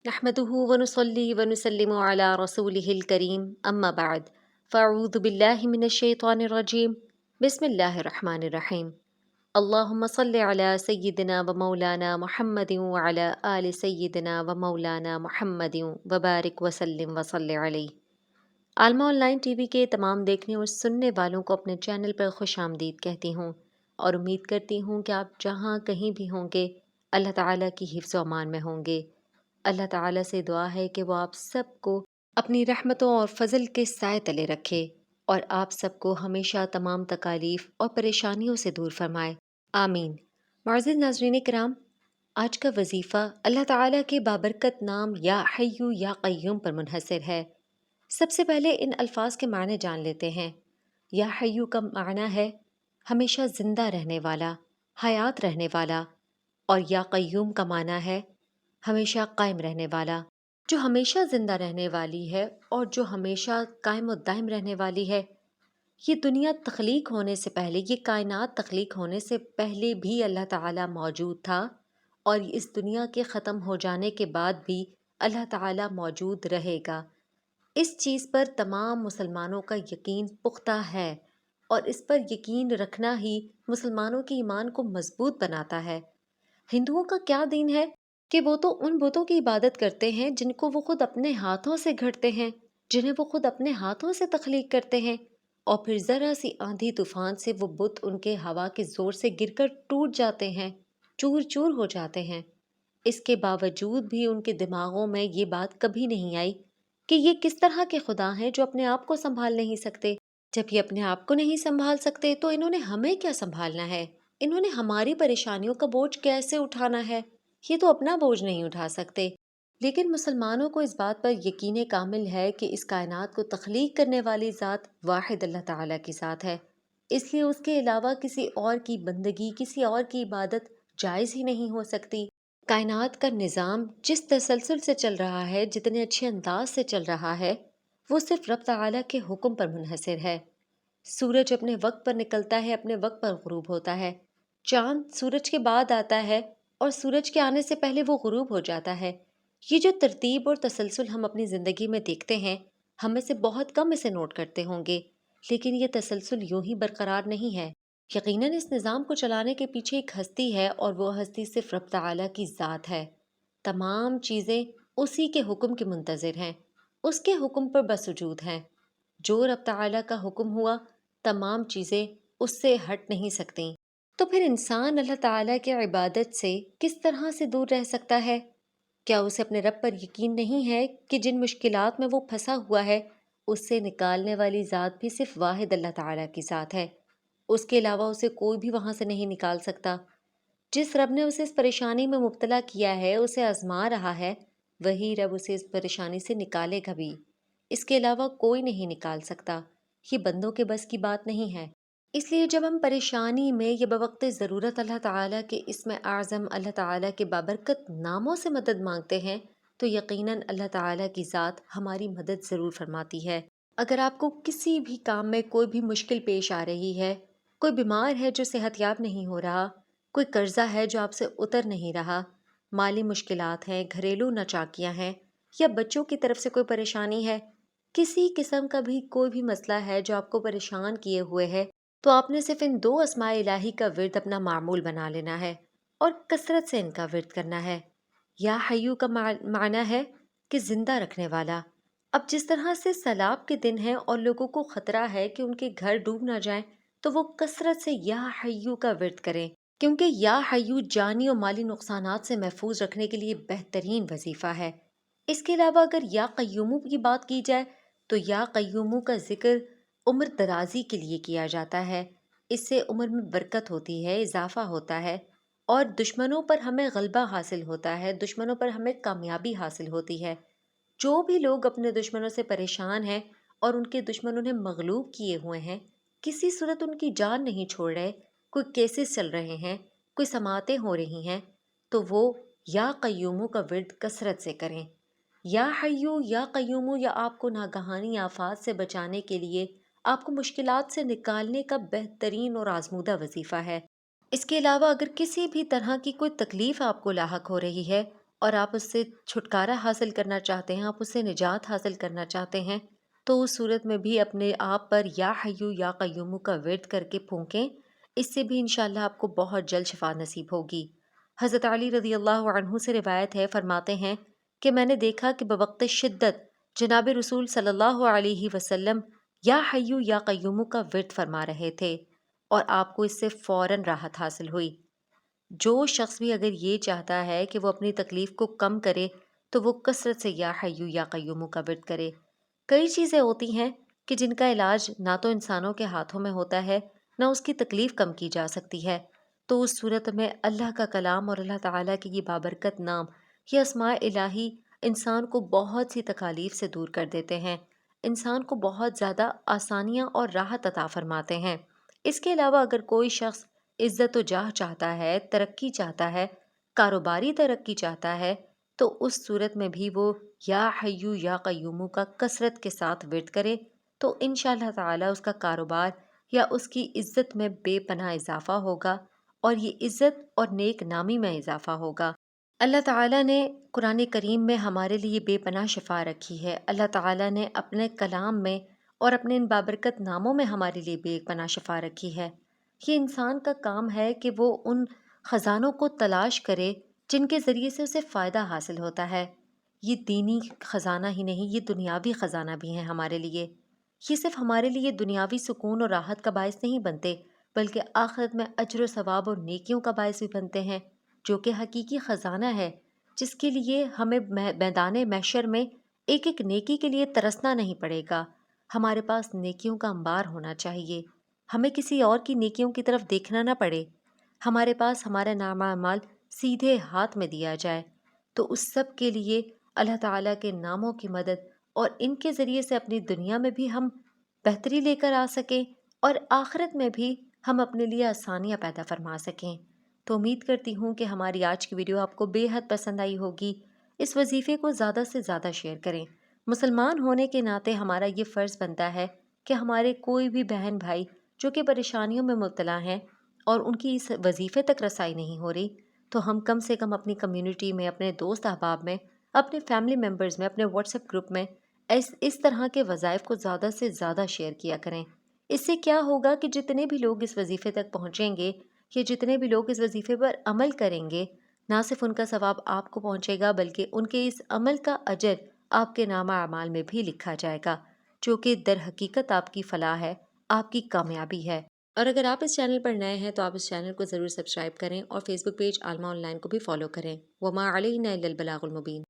نحمده ونصلي ونسلم على رسوله الكريم أما بعد فأعوذ بالله من الشيطان الرجيم بسم الله الرحمن الرحيم اللهم صل على سيدنا ومولانا محمد وعلى آل سيدنا ومولانا محمد وبارك وسلم وصل عليه۔ عالمہ آن لائن ٹی وی کے تمام دیکھنے اور سننے والوں کو اپنے چینل پر خوش آمدید کہتی ہوں اور امید کرتی ہوں کہ آپ جہاں کہیں بھی ہوں گے اللہ تعالیٰ کی حفظ و امان میں ہوں گے۔ اللہ تعالیٰ سے دعا ہے کہ وہ آپ سب کو اپنی رحمتوں اور فضل کے سائے تلے رکھے اور آپ سب کو ہمیشہ تمام تکالیف اور پریشانیوں سے دور فرمائے، آمین۔ معزز ناظرین کرام، آج کا وظیفہ اللہ تعالیٰ کے بابرکت نام یا حیو یا قیوم پر منحصر ہے۔ سب سے پہلے ان الفاظ کے معنی جان لیتے ہیں۔ یا حیو کا معنی ہے ہمیشہ زندہ رہنے والا، حیات رہنے والا، اور یا قیوم کا معنی ہے ہمیشہ قائم رہنے والا۔ جو ہمیشہ زندہ رہنے والی ہے اور جو ہمیشہ قائم و دائم رہنے والی ہے، یہ دنیا تخلیق ہونے سے پہلے، یہ کائنات تخلیق ہونے سے پہلے بھی اللہ تعالیٰ موجود تھا، اور اس دنیا کے ختم ہو جانے کے بعد بھی اللہ تعالیٰ موجود رہے گا۔ اس چیز پر تمام مسلمانوں کا یقین پختہ ہے، اور اس پر یقین رکھنا ہی مسلمانوں کے ایمان کو مضبوط بناتا ہے۔ ہندوؤں کا کیا دین ہے کہ وہ تو ان بتوں کی عبادت کرتے ہیں جن کو وہ خود اپنے ہاتھوں سے گھڑتے ہیں، جنہیں وہ خود اپنے ہاتھوں سے تخلیق کرتے ہیں، اور پھر ذرا سی آندھی طوفان سے وہ بت ان کے ہوا کے زور سے گر کر ٹوٹ جاتے ہیں، چور چور ہو جاتے ہیں۔ اس کے باوجود بھی ان کے دماغوں میں یہ بات کبھی نہیں آئی کہ یہ کس طرح کے خدا ہیں جو اپنے آپ کو سنبھال نہیں سکتے۔ جب یہ اپنے آپ کو نہیں سنبھال سکتے تو انہوں نے ہمیں کیا سنبھالنا ہے؟ انہوں نے ہماری پریشانیوں کا بوجھ کیسے اٹھانا ہے؟ یہ تو اپنا بوجھ نہیں اٹھا سکتے۔ لیکن مسلمانوں کو اس بات پر یقین کامل ہے کہ اس کائنات کو تخلیق کرنے والی ذات واحد اللہ تعالیٰ کی ذات ہے، اس لیے اس کے علاوہ کسی اور کی بندگی، کسی اور کی عبادت جائز ہی نہیں ہو سکتی۔ کائنات کا نظام جس تسلسل سے چل رہا ہے، جتنے اچھے انداز سے چل رہا ہے، وہ صرف رب تعالیٰ کے حکم پر منحصر ہے۔ سورج اپنے وقت پر نکلتا ہے، اپنے وقت پر غروب ہوتا ہے۔ چاند سورج کے بعد آتا ہے اور سورج کے آنے سے پہلے وہ غروب ہو جاتا ہے۔ یہ جو ترتیب اور تسلسل ہم اپنی زندگی میں دیکھتے ہیں، ہم میں سے بہت کم اسے نوٹ کرتے ہوں گے، لیکن یہ تسلسل یوں ہی برقرار نہیں ہے۔ یقیناً اس نظام کو چلانے کے پیچھے ایک ہستی ہے، اور وہ ہستی صرف رب تعالیٰ کی ذات ہے۔ تمام چیزیں اسی کے حکم کی منتظر ہیں، اس کے حکم پر بسجود ہیں۔ جو رب تعالیٰ کا حکم ہوا، تمام چیزیں اس سے ہٹ نہیں سکتیں۔ تو پھر انسان اللہ تعالیٰ کی عبادت سے کس طرح سے دور رہ سکتا ہے؟ کیا اسے اپنے رب پر یقین نہیں ہے کہ جن مشکلات میں وہ پھنسا ہوا ہے، اس سے نکالنے والی ذات بھی صرف واحد اللہ تعالیٰ کی ذات ہے؟ اس کے علاوہ اسے کوئی بھی وہاں سے نہیں نکال سکتا۔ جس رب نے اسے اس پریشانی میں مبتلا کیا ہے، اسے آزما رہا ہے، وہی رب اسے اس پریشانی سے نکالے گا بھی۔ اس کے علاوہ کوئی نہیں نکال سکتا۔ یہ بندوں کے بس کی بات نہیں ہے۔ اس لیے جب ہم پریشانی میں یا بوقت ضرورت اللہ تعالیٰ کے اسم اعظم، اللہ تعالیٰ کے بابرکت ناموں سے مدد مانگتے ہیں، تو یقیناً اللہ تعالیٰ کی ذات ہماری مدد ضرور فرماتی ہے۔ اگر آپ کو کسی بھی کام میں کوئی بھی مشکل پیش آ رہی ہے، کوئی بیمار ہے جو صحت یاب نہیں ہو رہا، کوئی قرضہ ہے جو آپ سے اتر نہیں رہا، مالی مشکلات ہیں، گھریلو ناچاکیاں ہیں، یا بچوں کی طرف سے کوئی پریشانی ہے، کسی قسم کا بھی کوئی بھی مسئلہ ہے جو آپ کو پریشان کیے ہوئے ہے، تو آپ نے صرف ان دو اسماء الہی کا ورد اپنا معمول بنا لینا ہے اور کثرت سے ان کا ورد کرنا ہے۔ یا حیو کا معنی ہے کہ زندہ رکھنے والا۔ اب جس طرح سے سیلاب کے دن ہیں اور لوگوں کو خطرہ ہے کہ ان کے گھر ڈوب نہ جائیں، تو وہ کثرت سے یا حیو کا ورد کریں، کیونکہ یا حیو جانی اور مالی نقصانات سے محفوظ رکھنے کے لیے بہترین وظیفہ ہے۔ اس کے علاوہ اگر یا قیومو کی بات کی جائے تو یا قیومو کا ذکر عمر درازی کے لیے کیا جاتا ہے۔ اس سے عمر میں برکت ہوتی ہے، اضافہ ہوتا ہے، اور دشمنوں پر ہمیں غلبہ حاصل ہوتا ہے، دشمنوں پر ہمیں کامیابی حاصل ہوتی ہے۔ جو بھی لوگ اپنے دشمنوں سے پریشان ہیں اور ان کے دشمن انہیں مغلوب کیے ہوئے ہیں، کسی صورت ان کی جان نہیں چھوڑ رہے، کوئی کیسز چل رہے ہیں، کوئی سماعتیں ہو رہی ہیں، تو وہ یا قیومو کا ورد کثرت سے کریں۔ یا حیو یا قیومو یا آپ کو ناگہانی آفات سے بچانے کے لیے، آپ کو مشکلات سے نکالنے کا بہترین اور آزمودہ وظیفہ ہے۔ اس کے علاوہ اگر کسی بھی طرح کی کوئی تکلیف آپ کو لاحق ہو رہی ہے اور آپ اس سے چھٹکارا حاصل کرنا چاہتے ہیں، آپ اس سے نجات حاصل کرنا چاہتے ہیں، تو اس صورت میں بھی اپنے آپ پر یا حیو یا قیوم کا ورد کر کے پھونکیں۔ اس سے بھی انشاءاللہ آپ کو بہت جلد شفا نصیب ہوگی۔ حضرت علی رضی اللہ عنہ سے روایت ہے، فرماتے ہیں کہ میں نے دیکھا کہ بوقت شدت جناب رسول صلی اللہ علیہ وسلم یا حیو یا قیوم کا ورد فرما رہے تھے اور آپ کو اس سے فوراً راحت حاصل ہوئی۔ جو شخص بھی اگر یہ چاہتا ہے کہ وہ اپنی تکلیف کو کم کرے تو وہ کثرت سے یا حیو یا قیوم کا ورد کرے۔ کئی چیزیں ہوتی ہیں کہ جن کا علاج نہ تو انسانوں کے ہاتھوں میں ہوتا ہے، نہ اس کی تکلیف کم کی جا سکتی ہے، تو اس صورت میں اللہ کا کلام اور اللہ تعالیٰ کے یہ بابرکت نام، یہ اسماء الہی انسان کو بہت سی تکالیف سے دور کر دیتے ہیں، انسان کو بہت زیادہ آسانیاں اور راحت عطا فرماتے ہیں۔ اس کے علاوہ اگر کوئی شخص عزت و جاہ چاہتا ہے، ترقی چاہتا ہے، کاروباری ترقی چاہتا ہے، تو اس صورت میں بھی وہ یا حیو یا قیوم کا کثرت کے ساتھ ورد کرے تو انشاءاللہ تعالی اس کا کاروبار یا اس کی عزت میں بے پناہ اضافہ ہوگا اور یہ عزت اور نیک نامی میں اضافہ ہوگا۔ اللہ تعالیٰ نے قرآن کریم میں ہمارے لیے بے پناہ شفا رکھی ہے۔ اللہ تعالیٰ نے اپنے کلام میں اور اپنے ان بابرکت ناموں میں ہمارے لیے بے پناہ شفا رکھی ہے۔ یہ انسان کا کام ہے کہ وہ ان خزانوں کو تلاش کرے جن کے ذریعے سے اسے فائدہ حاصل ہوتا ہے۔ یہ دینی خزانہ ہی نہیں، یہ دنیاوی خزانہ بھی ہیں ہمارے لیے۔ یہ صرف ہمارے لیے دنیاوی سکون اور راحت کا باعث نہیں بنتے، بلکہ آخرت میں اجر و ثواب اور نیکیوں کا باعث بھی بنتے ہیں، جو کہ حقیقی خزانہ ہے، جس کے لیے ہمیں میدان محشر میں ایک ایک نیکی کے لیے ترسنا نہیں پڑے گا۔ ہمارے پاس نیکیوں کا انبار ہونا چاہیے، ہمیں کسی اور کی نیکیوں کی طرف دیکھنا نہ پڑے، ہمارے پاس ہمارا نامہ اعمال سیدھے ہاتھ میں دیا جائے۔ تو اس سب کے لیے اللہ تعالیٰ کے ناموں کی مدد اور ان کے ذریعے سے اپنی دنیا میں بھی ہم بہتری لے کر آ سکیں اور آخرت میں بھی ہم اپنے لیے آسانیاں پیدا فرما سکیں۔ تو امید کرتی ہوں کہ ہماری آج کی ویڈیو آپ کو بے حد پسند آئی ہوگی۔ اس وظیفے کو زیادہ سے زیادہ شیئر کریں۔ مسلمان ہونے کے ناطے ہمارا یہ فرض بنتا ہے کہ ہمارے کوئی بھی بہن بھائی جو کہ پریشانیوں میں مبتلا ہیں اور ان کی اس وظیفے تک رسائی نہیں ہو رہی، تو ہم کم سے کم اپنی کمیونٹی میں، اپنے دوست احباب میں، اپنے فیملی ممبرز میں، اپنے واٹس ایپ گروپ میں اس طرح کے وظائف کو زیادہ سے زیادہ شیئر کیا کریں۔ اس سے کیا ہوگا کہ جتنے بھی لوگ اس وظیفے تک پہنچیں گے یا جتنے بھی لوگ اس وظیفے پر عمل کریں گے، نہ صرف ان کا ثواب آپ کو پہنچے گا بلکہ ان کے اس عمل کا اجر آپ کے نامہ اعمال میں بھی لکھا جائے گا، جو کہ در حقیقت آپ کی فلاح ہے، آپ کی کامیابی ہے۔ اور اگر آپ اس چینل پر نئے ہیں تو آپ اس چینل کو ضرور سبسکرائب کریں اور Facebook page Aalima online کو بھی فالو کریں۔ وما علینا الا البلاغ المبین۔